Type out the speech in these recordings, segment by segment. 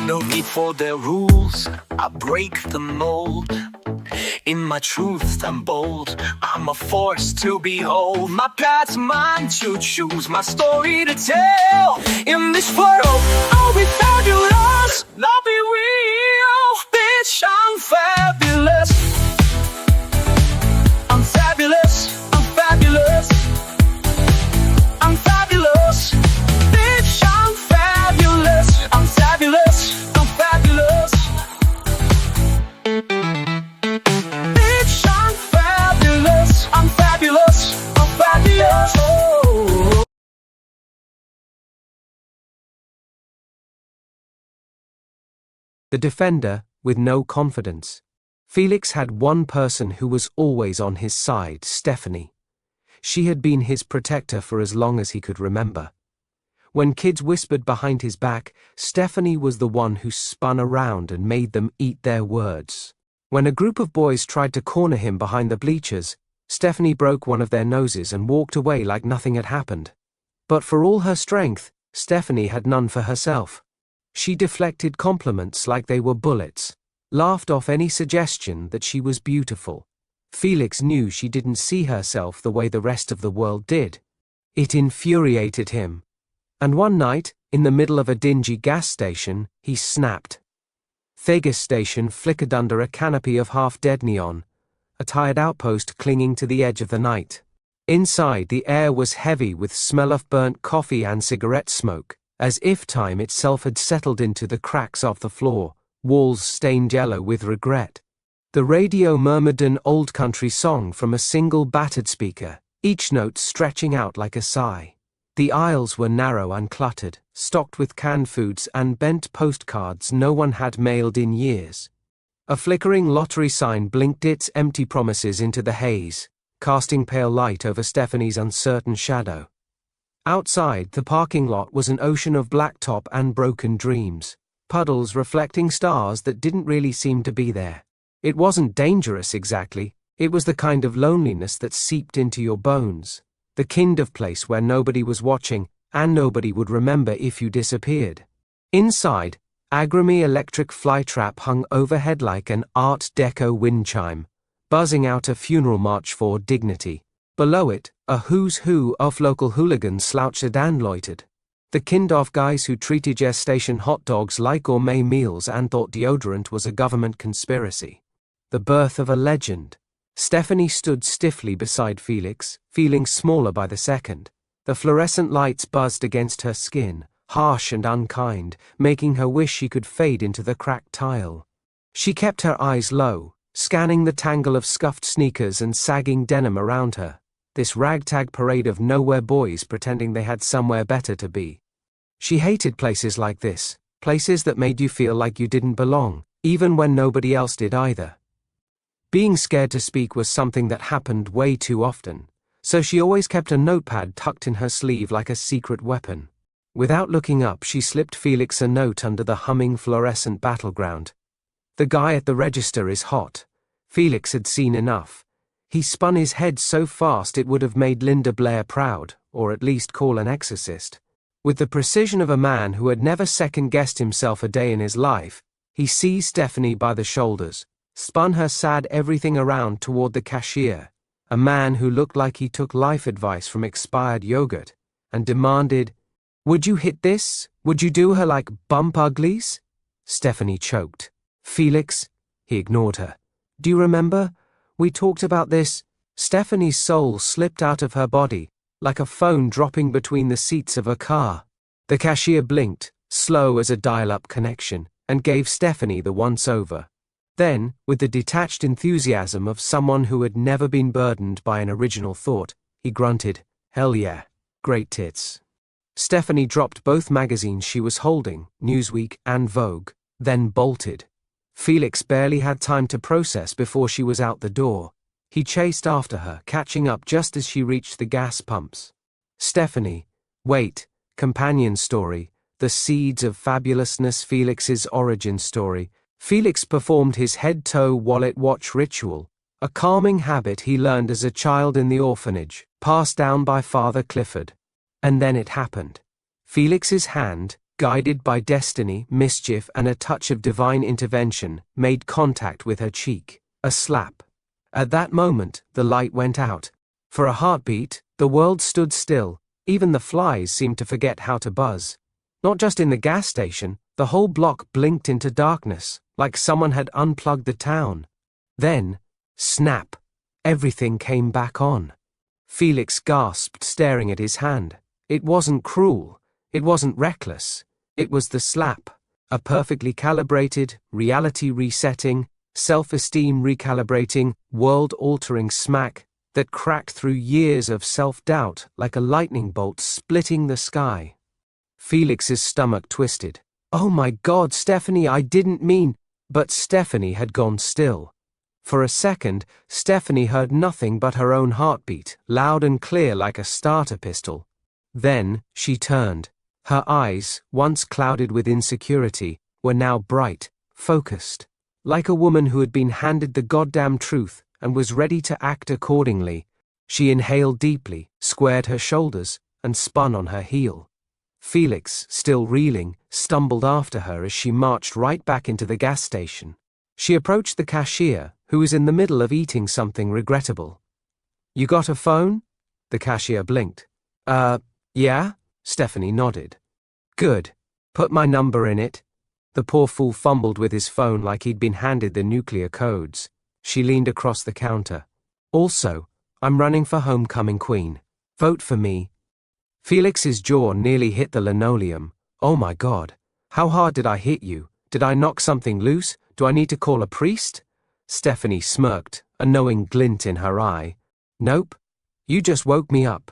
No need for their rules, I break the mold. In my truth I'm bold, I'm a force to behold. My path's mine to choose, my story to tell. In this world, I'll be fabulous, I'll be real. Bitch, I'm fabulous. I'm fabulous, I'm fabulous. I'm fabulous. Bitch, I'm fabulous. I'm fabulous, I'm fabulous. Bitch, I'm fabulous. I'm fabulous, I'm fabulous. Oh. The defender with no confidence. Felix had one person who was always on his side, Stephanie. She had been his protector for as long as he could remember. When kids whispered behind his back, Stephanie was the one who spun around and made them eat their words. When a group of boys tried to corner him behind the bleachers, Stephanie broke one of their noses and walked away like nothing had happened. But for all her strength, Stephanie had none for herself. She deflected compliments like they were bullets, laughed off any suggestion that she was beautiful. Felix knew she didn't see herself the way the rest of the world did. It infuriated him. And one night, in the middle of a dingy gas station, he snapped. The gas station flickered under a canopy of half-dead neon, a tired outpost clinging to the edge of the night. Inside, the air was heavy with smell of burnt coffee and cigarette smoke, as if time itself had settled into the cracks of the floor, walls stained yellow with regret. The radio murmured an old country song from a single battered speaker, each note stretching out like a sigh. The aisles were narrow and cluttered, stocked with canned foods and bent postcards no one had mailed in years. A flickering lottery sign blinked its empty promises into the haze, casting pale light over Stephanie's uncertain shadow. Outside, the parking lot was an ocean of blacktop and broken dreams, puddles reflecting stars that didn't really seem to be there. It wasn't dangerous exactly, it was the kind of loneliness that seeped into your bones, the kind of place where nobody was watching and nobody would remember if you disappeared. Inside, Agramy electric flytrap hung overhead like an Art Deco wind chime, buzzing out a funeral march for dignity. Below it, a who's who of local hooligans slouched and loitered. The kind of guys who treated gas station hot dogs like gourmet meals and thought deodorant was a government conspiracy. The birth of a legend. Stephanie stood stiffly beside Felix, feeling smaller by the second. The fluorescent lights buzzed against her skin, harsh and unkind, making her wish she could fade into the cracked tile. She kept her eyes low, scanning the tangle of scuffed sneakers and sagging denim around her, this ragtag parade of nowhere boys pretending they had somewhere better to be. She hated places like this, places that made you feel like you didn't belong, even when nobody else did either. Being scared to speak was something that happened way too often, so she always kept a notepad tucked in her sleeve like a secret weapon. Without looking up, she slipped Felix a note under the humming fluorescent battleground. The guy at the register is hot. Felix had seen enough. He spun his head so fast it would have made Linda Blair proud, or at least call an exorcist. With the precision of a man who had never second-guessed himself a day in his life, he seized Stephanie by the shoulders, spun her sad everything around toward the cashier, a man who looked like he took life advice from expired yogurt, and demanded, "Would you hit this? Would you do her like bump uglies?" Stephanie choked. "Felix," he ignored her. "Do you remember? We talked about this." Stephanie's soul slipped out of her body, like a phone dropping between the seats of a car. The cashier blinked, slow as a dial-up connection, and gave Stephanie the once-over. Then, with the detached enthusiasm of someone who had never been burdened by an original thought, he grunted, "Hell yeah, great tits." Stephanie dropped both magazines she was holding, Newsweek and Vogue, then bolted. Felix barely had time to process before she was out the door. He chased after her, catching up just as she reached the gas pumps. Stephanie, wait, companion story, the seeds of fabulousness, Felix's origin story. Felix performed his head-toe wallet-watch ritual, a calming habit he learned as a child in the orphanage, passed down by Father Clifford. And then it happened. Felix's hand, guided by destiny, mischief, and a touch of divine intervention, made contact with her cheek. A slap. At that moment, the light went out. For a heartbeat, the world stood still. Even the flies seemed to forget how to buzz. Not just in the gas station, the whole block blinked into darkness, like someone had unplugged the town. Then, snap, everything came back on. Felix gasped, staring at his hand. It wasn't cruel. It wasn't reckless. It was the slap. A perfectly calibrated, reality-resetting, self-esteem recalibrating, world-altering smack that cracked through years of self-doubt like a lightning bolt splitting the sky. Felix's stomach twisted. "Oh my God, Stephanie, I didn't mean—" But Stephanie had gone still. For a second, Stephanie heard nothing but her own heartbeat, loud and clear like a starter pistol. Then, she turned. Her eyes, once clouded with insecurity, were now bright, focused. Like a woman who had been handed the goddamn truth and was ready to act accordingly. She inhaled deeply, squared her shoulders, and spun on her heel. Felix, still reeling, stumbled after her as she marched right back into the gas station. She approached the cashier, who was in the middle of eating something regrettable. "You got a phone?" The cashier blinked. Yeah?" Stephanie nodded. "Good. Put my number in it." The poor fool fumbled with his phone like he'd been handed the nuclear codes. She leaned across the counter. "Also, I'm running for homecoming queen. Vote for me." Felix's jaw nearly hit the linoleum. "Oh my God. How hard did I hit you? Did I knock something loose? Do I need to call a priest?" Stephanie smirked, a knowing glint in her eye. "Nope. You just woke me up."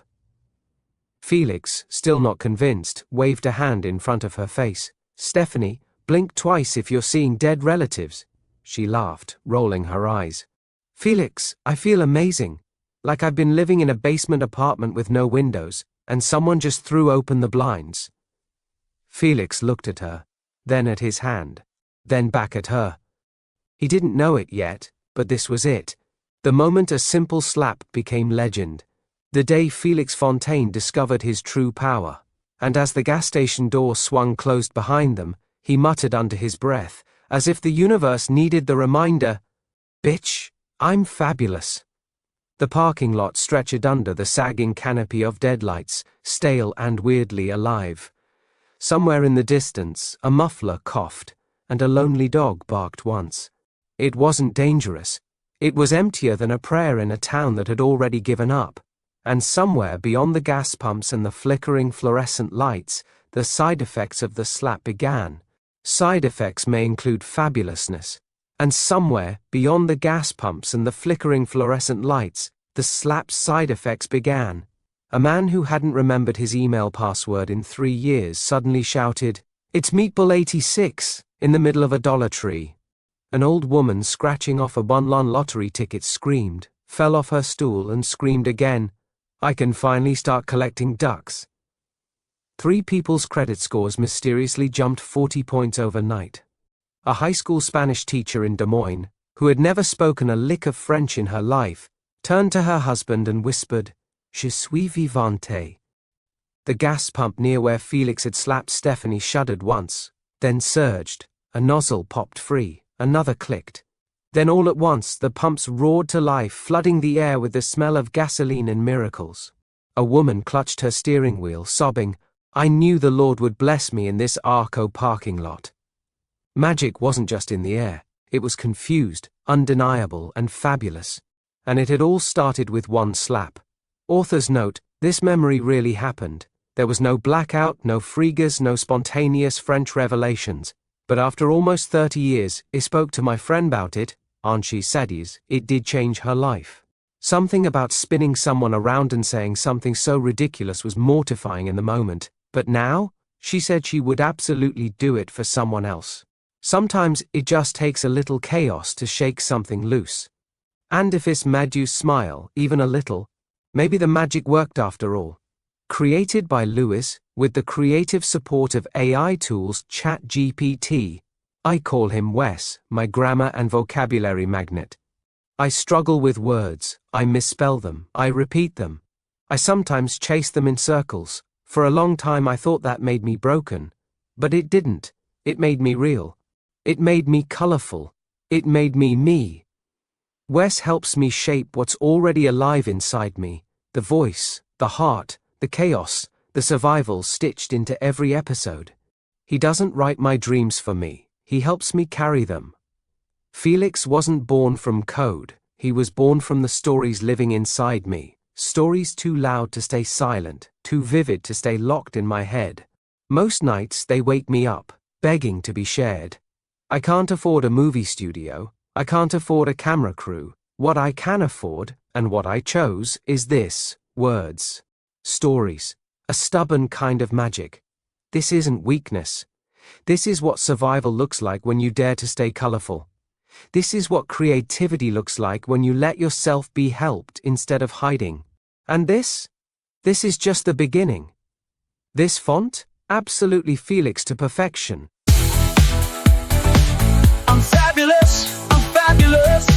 Felix, still not convinced, waved a hand in front of her face. "Stephanie, blink twice if you're seeing dead relatives." She laughed, rolling her eyes. "Felix, I feel amazing. Like I've been living in a basement apartment with no windows, and someone just threw open the blinds." Felix looked at her, then at his hand, then back at her. He didn't know it yet, but this was it. The moment a simple slap became legend. The day Felix Fontaine discovered his true power. And as the gas station door swung closed behind them, he muttered under his breath, as if the universe needed the reminder, "Bitch, I'm fabulous." The parking lot stretched under the sagging canopy of deadlights, stale and weirdly alive. Somewhere in the distance, a muffler coughed, and a lonely dog barked once. It wasn't dangerous. It was emptier than a prayer in a town that had already given up. And somewhere beyond the gas pumps and the flickering fluorescent lights, the side effects of the slap began. Side effects may include fabulousness. And somewhere beyond the gas pumps and the flickering fluorescent lights, the slap's side effects began. A man who hadn't remembered his email password in 3 years suddenly shouted, "It's Meatball86," in the middle of a Dollar Tree. An old woman scratching off a one-lon lottery ticket screamed, fell off her stool and screamed again, "I can finally start collecting ducks." 3 people's credit scores mysteriously jumped 40 points overnight. A high school Spanish teacher in Des Moines, who had never spoken a lick of French in her life, turned to her husband and whispered, "Je suis vivante." The gas pump near where Felix had slapped Stephanie shuddered once, then surged. A nozzle popped free, another clicked. Then all at once the pumps roared to life, flooding the air with the smell of gasoline and miracles. A woman clutched her steering wheel, sobbing, "I knew the Lord would bless me in this Arco parking lot." Magic wasn't just in the air. It was confused, undeniable, and fabulous. And it had all started with one slap. Author's note, this memory really happened. There was no blackout, no freegas, no spontaneous French revelations. But after almost 30 years, I spoke to my friend about it, Anchi Sadis, it did change her life. Something about spinning someone around and saying something so ridiculous was mortifying in the moment, but now, she said she would absolutely do it for someone else. Sometimes it just takes a little chaos to shake something loose. And if it's made you smile, even a little, maybe the magic worked after all. Created by Lewis, with the creative support of AI tools ChatGPT. I call him Wes, my grammar and vocabulary magnet. I struggle with words, I misspell them, I repeat them. I sometimes chase them in circles. For a long time I thought that made me broken. But it didn't. It made me real. It made me colorful. It made me me. Wes helps me shape what's already alive inside me, the voice, the heart, the chaos, the survival stitched into every episode. He doesn't write my dreams for me, he helps me carry them. Felix wasn't born from code, he was born from the stories living inside me, stories too loud to stay silent, too vivid to stay locked in my head. Most nights they wake me up, begging to be shared. I can't afford a movie studio, I can't afford a camera crew. What I can afford, and what I chose, is this: words. Stories. A stubborn kind of magic. This isn't weakness. This is what survival looks like when you dare to stay colorful. This is what creativity looks like when you let yourself be helped instead of hiding. And this is just the beginning. This font? Absolutely Felix to perfection. I'm fabulous, I'm fabulous.